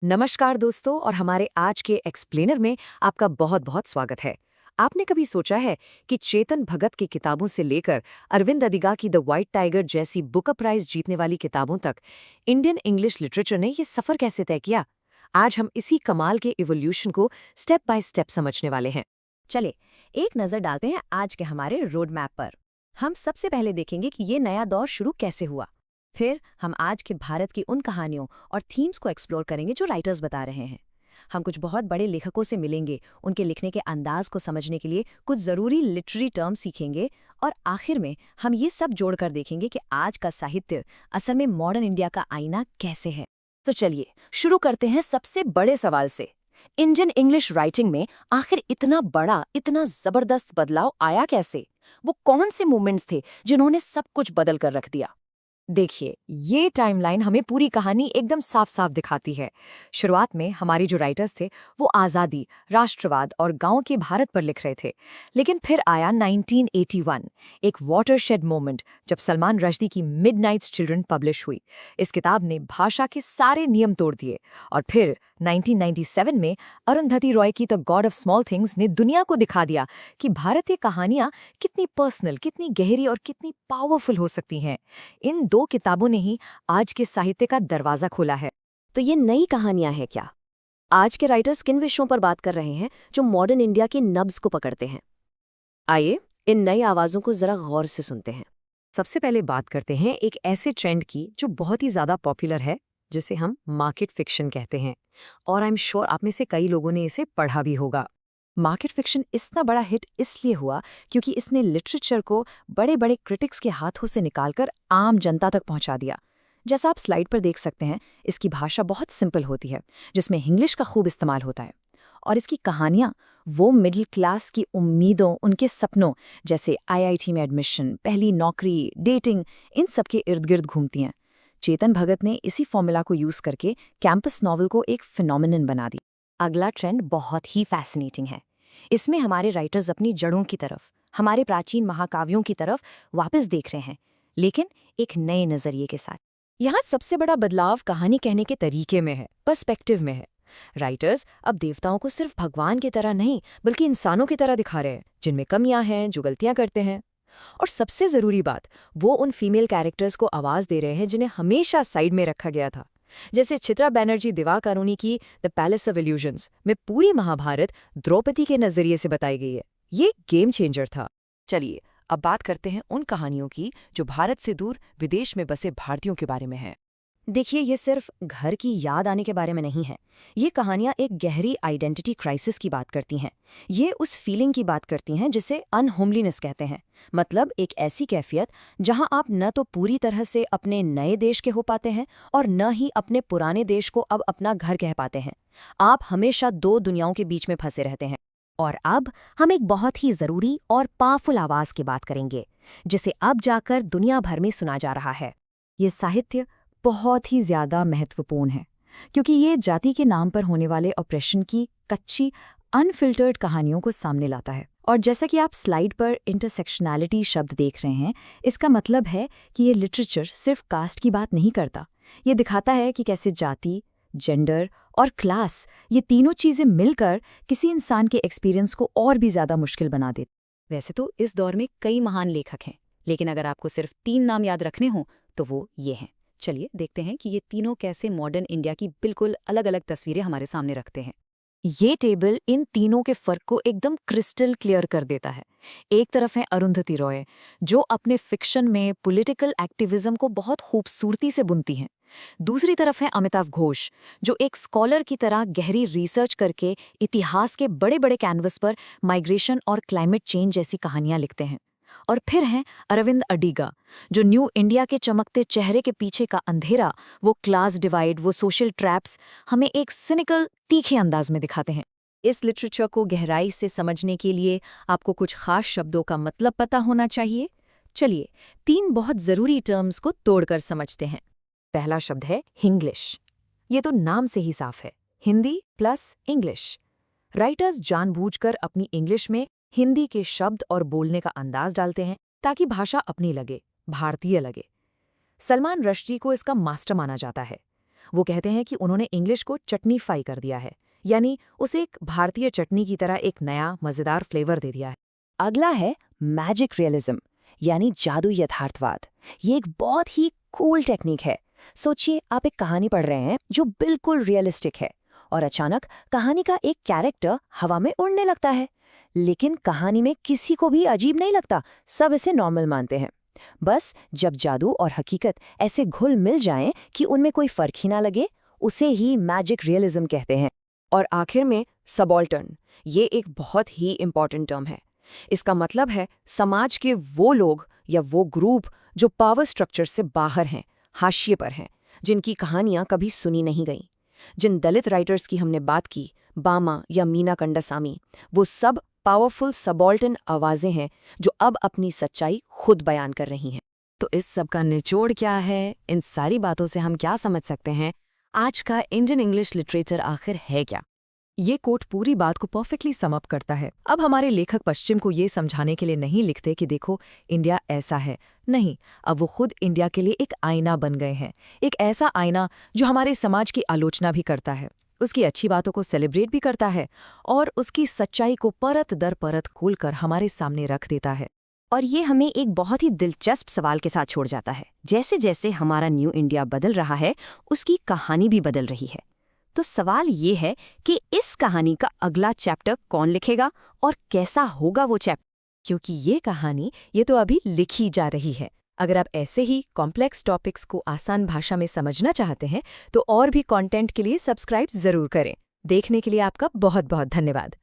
नमस्कार दोस्तों और हमारे आज के एक्सप्लेनर में आपका बहुत बहुत स्वागत है। आपने कभी सोचा है कि चेतन भगत की किताबों से लेकर अरविंद अधिगा की द व्हाइट टाइगर जैसी बुकर प्राइज जीतने वाली किताबों तक इंडियन इंग्लिश लिटरेचर ने ये सफर कैसे तय किया? आज हम इसी कमाल के इवोल्यूशन को स्टेप बाय स्टेप समझने वाले हैं। चले एक नजर डालते हैं आज के हमारे रोड मैप पर। हम सबसे पहले देखेंगे कि ये नया दौर शुरू कैसे हुआ। फिर हम आज के भारत की उन कहानियों और थीम्स को एक्सप्लोर करेंगे जो राइटर्स बता रहे हैं। हम कुछ बहुत बड़े लेखकों से मिलेंगे, उनके लिखने के अंदाज को समझने के लिए कुछ ज़रूरी लिटरेरी टर्म सीखेंगे और आखिर में हम ये सब जोड़कर देखेंगे कि आज का साहित्य असल में मॉडर्न इंडिया का आईना कैसे है। तो चलिए शुरू करते हैं सबसे बड़े सवाल से। इंडियन इंग्लिश राइटिंग में आखिर इतना बड़ा, इतना जबरदस्त बदलाव आया कैसे? वो कौन से मूवमेंट्स थे जिन्होंने सब कुछ बदल कर रख दिया? देखिए, ये टाइमलाइन हमें पूरी कहानी एकदम साफ-साफ दिखाती है। शुरुआत में हमारे जो राइटर्स थे, वो आज़ादी, राष्ट्रवाद और गांव के भारत पर लिख रहे थे। लेकिन फिर आया 1981, एक वाटरशेड मोमेंट, जब सलमान रश्दी की मिडनाइट्स चिल्ड्रन पब्लिश हुई। इस किताब ने भाषा के सारे नियम तोड़ दिए। और फिर 1997 में अरुंधति रॉय की the God of small things ने दुनिया को दिखा दिया कि भारतीय कहानियां कितनी पर्सनल, कितनी गहरी और कितनी पावरफुल हो सकती हैं। इन दो किताबों ने ही आज के साहित्य का दरवाजा खोला है। तो ये नई कहानियां हैं क्या? आज के राइटर्स किन विषयों पर बात कर रहे हैं जो मॉडर्न इंडिया के नब्ज को पकड़ते हैं? आइए इन नई आवाज़ों को ज़रा गौर से सुनते हैं। सबसे पहले बात करते हैं एक ऐसे ट्रेंड की जो बहुत ही ज्यादा पॉपुलर है, जिसे हम मार्केट फिक्शन कहते हैं। और आई एम श्योर आप में से कई लोगों ने इसे पढ़ा भी होगा। मार्केट फिक्शन इतना बड़ा हिट इसलिए हुआ क्योंकि इसने लिटरेचर को बड़े बड़े क्रिटिक्स के हाथों से निकालकर आम जनता तक पहुंचा दिया। जैसा आप स्लाइड पर देख सकते हैं, इसकी भाषा बहुत सिंपल होती है, जिसमें इंग्लिश का खूब इस्तेमाल होता है। और इसकी कहानियां वो मिडिल क्लास की उम्मीदों, उनके सपनों, जैसे आईआईटी में एडमिशन, पहली नौकरी, डेटिंग, इन सब के इर्द गिर्द घूमती हैं। चेतन भगत ने इसी फॉर्मूला को यूज करके कैंपस नॉवल को एक फिनोमिनन बना दी। अगला ट्रेंड बहुत ही फैसिनेटिंग है। इसमें हमारे राइटर्स अपनी जड़ों की तरफ, हमारे प्राचीन महाकाव्यों की तरफ वापस देख रहे हैं, लेकिन एक नए नजरिए के साथ। यहाँ सबसे बड़ा बदलाव कहानी कहने के तरीके में है, पर्सपेक्टिव में है। राइटर्स अब देवताओं को सिर्फ भगवान की तरह नहीं, बल्कि इंसानों की तरह दिखा रहे हैं, जिनमें कमियां हैं, जो गलतियां करते हैं। और सबसे जरूरी बात, वो उन फीमेल कैरेक्टर्स को आवाज दे रहे हैं जिन्हें हमेशा साइड में रखा गया था। जैसे चित्रा बनर्जी दिवाकरुणी की द पैलेस ऑफ इल्यूजन्स में पूरी महाभारत द्रौपदी के नजरिए से बताई गई है। ये गेम चेंजर था। चलिए अब बात करते हैं उन कहानियों की जो भारत से दूर विदेश में बसे भारतीयों के बारे में है। देखिए, ये सिर्फ घर की याद आने के बारे में नहीं है। ये कहानियां एक गहरी आइडेंटिटी क्राइसिस की बात करती हैं। ये उस फीलिंग की बात करती हैं जिसे अनहोमलीनेस कहते हैं। मतलब एक ऐसी कैफियत जहां आप न तो पूरी तरह से अपने नए देश के हो पाते हैं और न ही अपने पुराने देश को अब अपना घर कह पाते हैं। आप हमेशा दो दुनियाओं के बीच में फंसे रहते हैं। और अब हम एक बहुत ही जरूरी और पावरफुल आवाज की बात करेंगे, जिसे अब जाकर दुनिया भर में सुना जा रहा है। ये साहित्य बहुत ही ज्यादा महत्वपूर्ण है, क्योंकि ये जाति के नाम पर होने वाले ऑपरेशन की कच्ची, अनफिल्टर्ड कहानियों को सामने लाता है। और जैसा कि आप स्लाइड पर इंटरसेक्शनैलिटी शब्द देख रहे हैं, इसका मतलब है कि ये लिटरेचर सिर्फ कास्ट की बात नहीं करता। ये दिखाता है कि कैसे जाति, जेंडर और क्लास, ये तीनों चीजें मिलकर किसी इंसान के एक्सपीरियंस को और भी ज्यादा मुश्किल बना देती। वैसे तो इस दौर में कई महान लेखक हैं, लेकिन अगर आपको सिर्फ 3 नाम याद रखने हों तो वो ये हैं। चलिए देखते हैं कि ये तीनों कैसे मॉडर्न इंडिया की बिल्कुल अलग-अलग तस्वीरें हमारे सामने रखते हैं। ये टेबल इन तीनों के फर्क को एकदम क्रिस्टल क्लियर कर देता है। एक तरफ है अरुंधति रॉय, जो अपने फिक्शन में पॉलिटिकल एक्टिविज्म को बहुत खूबसूरती से बुनती हैं। दूसरी तरफ है अमिताव घोष, जो एक स्कॉलर की तरह गहरी रिसर्च करके इतिहास के बड़े-बड़े कैनवस पर माइग्रेशन और क्लाइमेट चेंज जैसी कहानियां लिखते हैं। और फिर हैं अरविंद अडिगा, जो न्यू इंडिया के चमकते चेहरे के पीछे का अंधेरा, वो क्लास डिवाइड, वो सोशल ट्रैप्स हमें एक सिनिकल, तीखे अंदाज में दिखाते हैं। इस लिटरेचर को गहराई से समझने के लिए आपको कुछ खास शब्दों का मतलब पता होना चाहिए। चलिए 3 बहुत जरूरी टर्म्स को तोड़कर समझते हैं। पहला शब्द है हिंग्लिश। ये तो नाम से ही साफ है, हिंदी प्लस इंग्लिश। राइटर्स जानबूझकर अपनी इंग्लिश में हिंदी के शब्द और बोलने का अंदाज डालते हैं ताकि भाषा अपनी लगे, भारतीय लगे। सलमान रश्दी को इसका मास्टर माना जाता है। वो कहते हैं कि उन्होंने इंग्लिश को चटनीफाई कर दिया है, यानी उसे एक भारतीय चटनी की तरह एक नया मज़ेदार फ्लेवर दे दिया है। अगला है मैजिक रियलिज्म, यानी जादू यथार्थवाद। ये एक बहुत ही कूल टेक्निक है। सोचिए, आप एक कहानी पढ़ रहे हैं जो बिल्कुल रियलिस्टिक है, और अचानक कहानी का एक कैरेक्टर हवा में उड़ने लगता है। लेकिन कहानी में किसी को भी अजीब नहीं लगता, सब इसे नॉर्मल मानते हैं। बस जब जादू और हकीकत ऐसे घुल मिल जाएं कि उनमें कोई फर्क ही ना लगे, उसे ही मैजिक रियलिज्म कहते हैं। और आखिर में सबॉल्टर्न, ये एक बहुत ही इम्पॉर्टेंट टर्म है। इसका मतलब है समाज के वो लोग या वो ग्रुप जो पावर स्ट्रक्चर से बाहर हैं, हाशिए पर हैं, जिनकी कहानियां कभी सुनी नहीं गईं। जिन दलित राइटर्स की हमने बात की, बामा या मीना कंडासामी, वो सब पावरफुल सबॉल्टर्न आवाज़ें हैं जो अब अपनी सच्चाई खुद बयान कर रही हैं। तो इस सब का निचोड़ क्या है? इन सारी बातों से हम क्या समझ सकते हैं? आज का इंडियन इंग्लिश लिटरेचर आखिर है क्या? ये कोट पूरी बात को परफेक्टली सम अप करता है। अब हमारे लेखक पश्चिम को ये समझाने के लिए नहीं लिखते कि देखो इंडिया ऐसा है, नहीं, अब वो खुद इंडिया के लिए एक आईना बन गए हैं। एक ऐसा आईना जो हमारे समाज की आलोचना भी करता है, उसकी अच्छी बातों को सेलिब्रेट भी करता है और उसकी सच्चाई को परत दर परत खोलकर हमारे सामने रख देता है। और ये हमें एक बहुत ही दिलचस्प सवाल के साथ छोड़ जाता है। जैसे जैसे हमारा न्यू इंडिया बदल रहा है, उसकी कहानी भी बदल रही है। तो सवाल ये है कि इस कहानी का अगला चैप्टर कौन लिखेगा और कैसा होगा वो चैप्टर? क्योंकि ये कहानी ये तो अभी लिखी जा रही है। अगर आप ऐसे ही कॉम्प्लेक्स टॉपिक्स को आसान भाषा में समझना चाहते हैं तो और भी कंटेंट के लिए सब्सक्राइब जरूर करें। देखने के लिए आपका बहुत बहुत धन्यवाद।